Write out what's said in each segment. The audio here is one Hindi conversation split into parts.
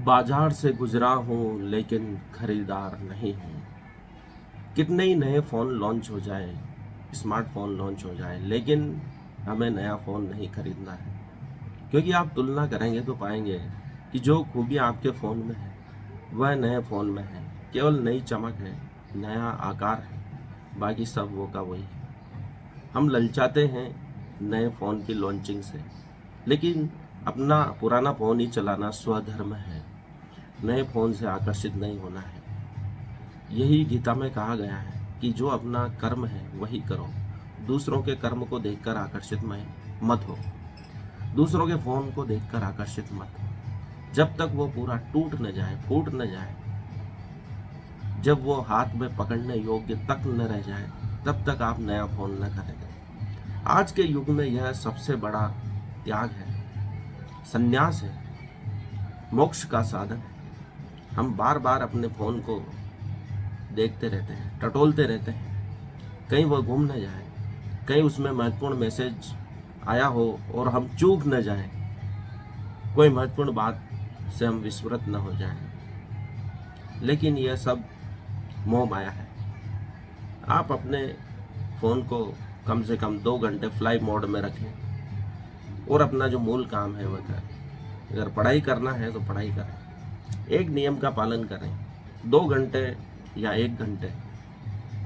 बाजार से गुजरा हूँ लेकिन खरीदार नहीं हूँ। कितने ही नए फ़ोन लॉन्च हो जाए, स्मार्टफ़ोन लॉन्च हो जाए, लेकिन हमें नया फ़ोन नहीं खरीदना है। क्योंकि आप तुलना करेंगे तो पाएंगे कि जो खूबियाँ आपके फ़ोन में है वह नए फ़ोन में है। केवल नई चमक है, नया आकार है, बाकी सब वो का वही है। हम ललचाते हैं नए फ़ोन की लॉन्चिंग से, लेकिन अपना पुराना फ़ोन ही चलाना स्वधर्म है। नए फ़ोन से आकर्षित नहीं होना है। यही गीता में कहा गया है कि जो अपना कर्म है वही करो, दूसरों के कर्म को देखकर आकर्षित मत हो, दूसरों के फ़ोन को देखकर आकर्षित मत हो। जब तक वो पूरा टूट न जाए, फूट न जाए, जब वो हाथ में पकड़ने योग्य तक न रह जाए, तब तक आप नया फ़ोन न खरीदें। आज के युग में यह सबसे बड़ा त्याग है, संन्यास है, मोक्ष का साधन है। हम बार बार अपने फ़ोन को देखते रहते हैं, टटोलते रहते हैं, कहीं वो गुम न जाए, कहीं उसमें महत्वपूर्ण मैसेज आया हो और हम चूक न जाएं, कोई महत्वपूर्ण बात से हम विस्मृत न हो जाएं। लेकिन यह सब मोह माया है। आप अपने फ़ोन को कम से कम 2 घंटे फ्लाई मोड में रखें और अपना जो मूल काम है वह करें। अगर पढ़ाई करना है तो पढ़ाई करें, एक नियम का पालन करें। 2 घंटे या 1 घंटे,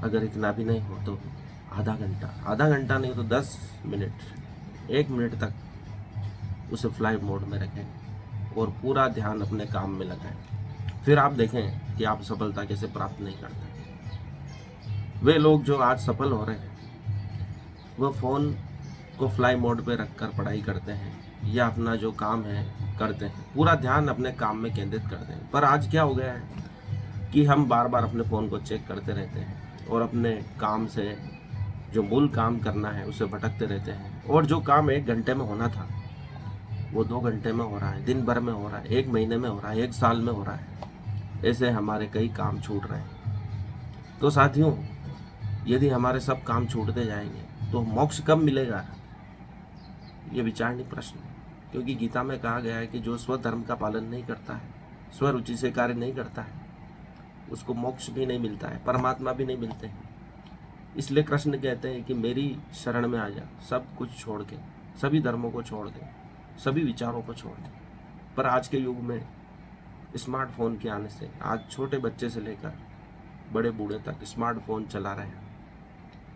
अगर इतना भी नहीं हो तो आधा घंटा नहीं तो 10 मिनट, 1 मिनट तक उसे फ्लाई मोड में रखें और पूरा ध्यान अपने काम में लगाएं। फिर आप देखें कि आप सफलता कैसे प्राप्त नहीं करते। वे लोग जो आज सफल हो रहे हैं वह फ़ोन को फ्लाई मोड पे रखकर पढ़ाई करते हैं या अपना जो काम है करते हैं, पूरा ध्यान अपने काम में केंद्रित करते हैं। पर आज क्या हो गया है कि हम बार बार अपने फ़ोन को चेक करते रहते हैं और अपने काम से, जो मूल काम करना है, उसे भटकते रहते हैं। और जो काम 1 घंटे में होना था वो 2 घंटे में हो रहा है, दिन भर में हो रहा है, 1 महीने में हो रहा है, 1 साल में हो रहा है। ऐसे हमारे कई काम छूट रहे हैं। तो साथियों, यदि हमारे सब काम छूटते जाएंगे तो मोक्ष कब मिलेगा, ये विचारणीय प्रश्न है। क्योंकि गीता में कहा गया है कि जो स्वधर्म का पालन नहीं करता है, स्वरुचि से कार्य नहीं करता है, उसको मोक्ष भी नहीं मिलता है, परमात्मा भी नहीं मिलते हैं। इसलिए कृष्ण कहते हैं कि मेरी शरण में आ जा, सब कुछ छोड़ के, सभी धर्मों को छोड़ दे, सभी विचारों को छोड़ दे। पर आज के युग में स्मार्टफोन के आने से आज छोटे बच्चे से लेकर बड़े बूढ़े तक स्मार्टफोन चला रहे हैं,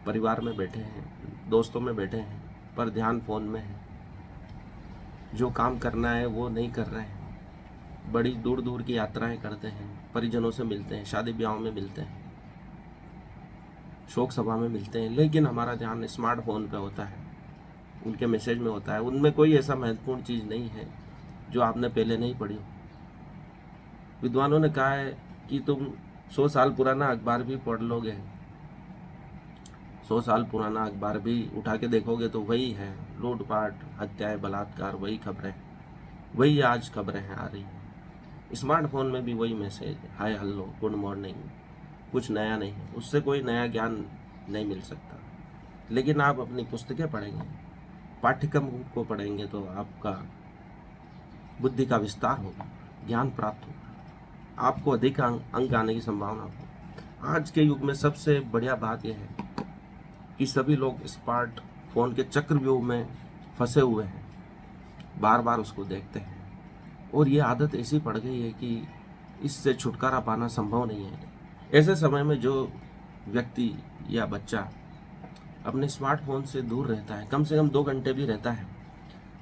परिवार में बैठे हैं, दोस्तों में बैठे हैं, पर ध्यान फ़ोन में है। जो काम करना है वो नहीं कर रहे हैं। बड़ी दूर दूर की यात्राएं करते हैं, परिजनों से मिलते हैं, शादी ब्याह में मिलते हैं, शोक सभा में मिलते हैं, लेकिन हमारा ध्यान स्मार्टफोन पे होता है, उनके मैसेज में होता है। उनमें कोई ऐसा महत्वपूर्ण चीज़ नहीं है जो आपने पहले नहीं पढ़ी हो। विद्वानों ने कहा है कि तुम 100 साल पुराना अखबार भी पढ़ लोगे, 100 साल पुराना अखबार भी उठा के देखोगे तो वही है, लूटपाट, हत्याएं, बलात्कार, वही खबरें, वही आज खबरें हैं आ रही हैं। स्मार्टफोन में भी वही message, hi hello good morning, कुछ नया नहीं है, उससे कोई नया ज्ञान नहीं मिल सकता। लेकिन आप अपनी पुस्तकें पढ़ेंगे, पाठ्यक्रम को पढ़ेंगे तो आपका बुद्धि का विस्तार होगा, ज्ञान प्राप्त होगा, आपको अधिक अंक आने की संभावना होगी। आज के युग में सबसे बढ़िया बात यह है कि सभी लोग स्मार्टफोन के चक्रव्यूह में फंसे हुए हैं, बार बार उसको देखते हैं और ये आदत ऐसी पड़ गई है कि इससे छुटकारा पाना संभव नहीं है। ऐसे समय में जो व्यक्ति या बच्चा अपने स्मार्टफोन से दूर रहता है, कम से कम 2 घंटे भी रहता है,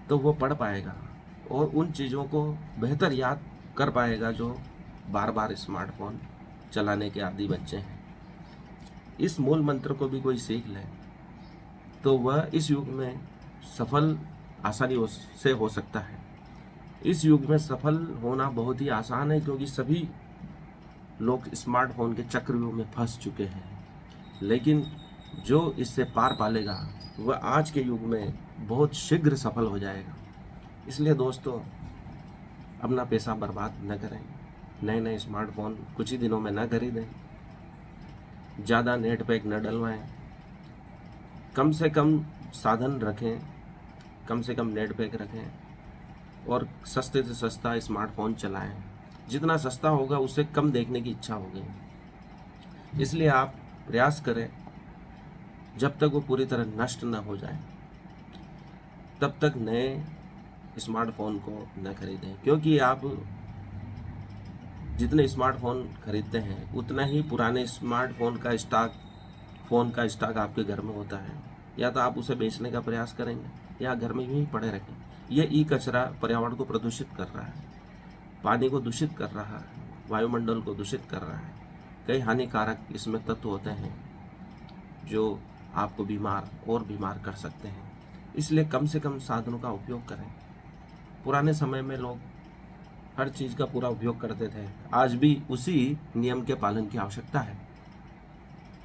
तो वो पढ़ पाएगा और उन चीज़ों को बेहतर याद कर पाएगा जो बार बार स्मार्टफोन चलाने के आदी बच्चे हैं। इस मूल मंत्र को भी कोई सीख ले तो वह इस युग में सफल आसानी से हो सकता है। इस युग में सफल होना बहुत ही आसान है, क्योंकि सभी लोग स्मार्टफोन के चक्रव्यूह में फंस चुके हैं। लेकिन जो इससे पार पालेगा वह आज के युग में बहुत शीघ्र सफल हो जाएगा। इसलिए दोस्तों, अपना पैसा बर्बाद न करें, नए नए स्मार्टफोन कुछ ही दिनों में न खरीदें, ज़्यादा नेट पैक न डलवाएं, कम से कम साधन रखें, कम से कम नेट पैक रखें और सस्ते से सस्ता स्मार्टफोन चलाएं। जितना सस्ता होगा उससे कम देखने की इच्छा होगी। इसलिए आप प्रयास करें जब तक वो पूरी तरह नष्ट न हो जाए तब तक नए स्मार्टफोन को न खरीदें, क्योंकि आप जितने स्मार्टफोन खरीदते हैं उतना ही पुराने स्मार्टफोन का स्टॉक आपके घर में होता है। या तो आप उसे बेचने का प्रयास करेंगे या घर में यूं ही पड़े रखें। ये ई कचरा पर्यावरण को प्रदूषित कर रहा है, पानी को दूषित कर रहा है, वायुमंडल को दूषित कर रहा है। कई हानिकारक इसमें तत्व होते हैं जो आपको बीमार कर सकते हैं। इसलिए कम से कम साधनों का उपयोग करें। पुराने समय में लोग हर चीज़ का पूरा उपयोग करते थे, आज भी उसी नियम के पालन की आवश्यकता है।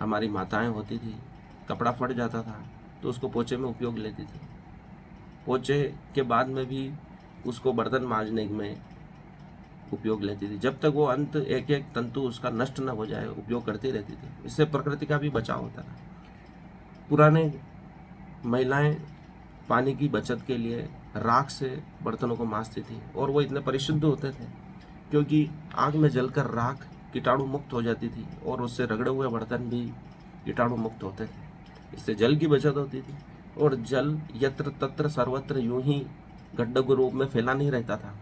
हमारी माताएं होती थी, कपड़ा फट जाता था तो उसको पोछे में उपयोग लेती थी, पोछे के बाद में भी उसको बर्तन मांजने में उपयोग लेती थी। जब तक वो अंत एक एक तंतु उसका नष्ट न हो जाए उपयोग करती रहती थी। इससे प्रकृति का भी बचाव होता था। पुराने महिलाएं पानी की बचत के लिए राख से बर्तनों को मांजती थी और वो इतने परिशुद्ध होते थे क्योंकि आग में जलकर राख कीटाणु मुक्त हो जाती थी और उससे रगड़े हुए बर्तन भी कीटाणु मुक्त होते थे। इससे जल की बचत होती थी और जल यत्र तत्र सर्वत्र यूं ही गड्ढे के रूप में फैला नहीं रहता था,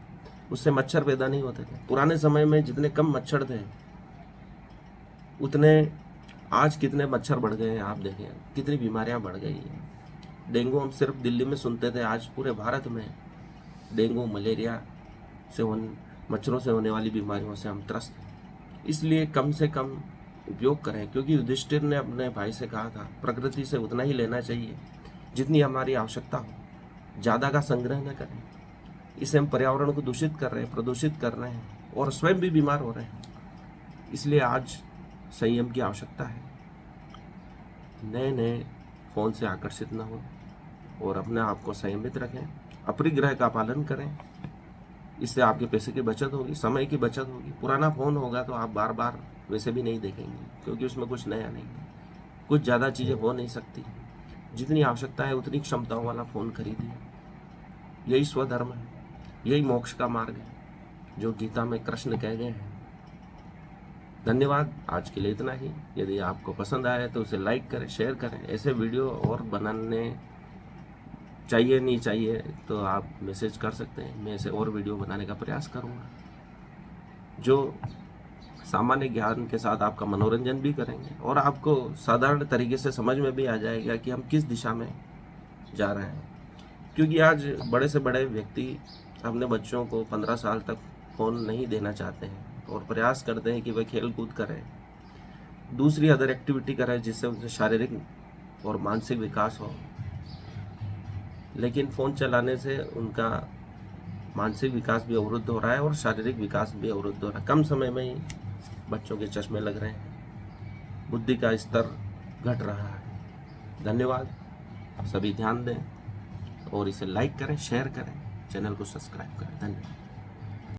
उससे मच्छर पैदा नहीं होते थे। पुराने समय में जितने कम मच्छर थे उतने आज कितने मच्छर बढ़ गए हैं। आप देखें कितनी बीमारियां बढ़ गई हैं। डेंगू हम सिर्फ दिल्ली में सुनते थे, आज पूरे भारत में डेंगू मलेरिया से मच्छरों से होने वाली बीमारियों से हम त्रस्त हैं। इसलिए कम से कम उपयोग करें, क्योंकि युधिष्ठिर ने अपने भाई से कहा था प्रकृति से उतना ही लेना चाहिए जितनी हमारी आवश्यकता हो, ज़्यादा का संग्रह न करें। इससे हम पर्यावरण को दूषित कर रहे हैं, प्रदूषित कर रहे हैं और स्वयं भी बीमार हो रहे हैं। इसलिए आज संयम की आवश्यकता है। नए फ़ोन से आकर्षित न हो और अपने आप को संयमित रखें, अपरिग्रह का पालन करें। इससे आपके पैसे की बचत होगी, समय की बचत होगी। पुराना फ़ोन होगा तो आप बार बार वैसे भी नहीं देखेंगे क्योंकि उसमें कुछ नया नहीं है, कुछ ज़्यादा चीज़ें हो नहीं सकती। जितनी आवश्यकता है उतनी क्षमताओं वाला फ़ोन खरीदिए। यही स्वधर्म है, यही मोक्ष का मार्ग है जो गीता में कृष्ण कह गए हैं। धन्यवाद। आज के लिए इतना ही। यदि आपको पसंद आए तो उसे लाइक करें, शेयर करें। ऐसे वीडियो और बनाने चाहिए नहीं चाहिए तो आप मैसेज कर सकते हैं, मैं ऐसे और वीडियो बनाने का प्रयास करूँगा जो सामान्य ज्ञान के साथ आपका मनोरंजन भी करेंगे और आपको साधारण तरीके से समझ में भी आ जाएगा कि हम किस दिशा में जा रहे हैं। क्योंकि आज बड़े से बड़े व्यक्ति अपने बच्चों को 15 साल तक फ़ोन नहीं देना चाहते हैं और प्रयास करते हैं कि वे खेल कूद करें, दूसरी अदर एक्टिविटी करें जिससे उनसे शारीरिक और मानसिक विकास हो। लेकिन फ़ोन चलाने से उनका मानसिक विकास भी अवरुद्ध हो रहा है और शारीरिक विकास भी अवरुद्ध हो रहा है। कम समय में ही बच्चों के चश्मे लग रहे हैं, बुद्धि का स्तर घट रहा है। धन्यवाद। सभी ध्यान दें और इसे लाइक करें, शेयर करें, चैनल को सब्सक्राइब करें। धन्यवाद।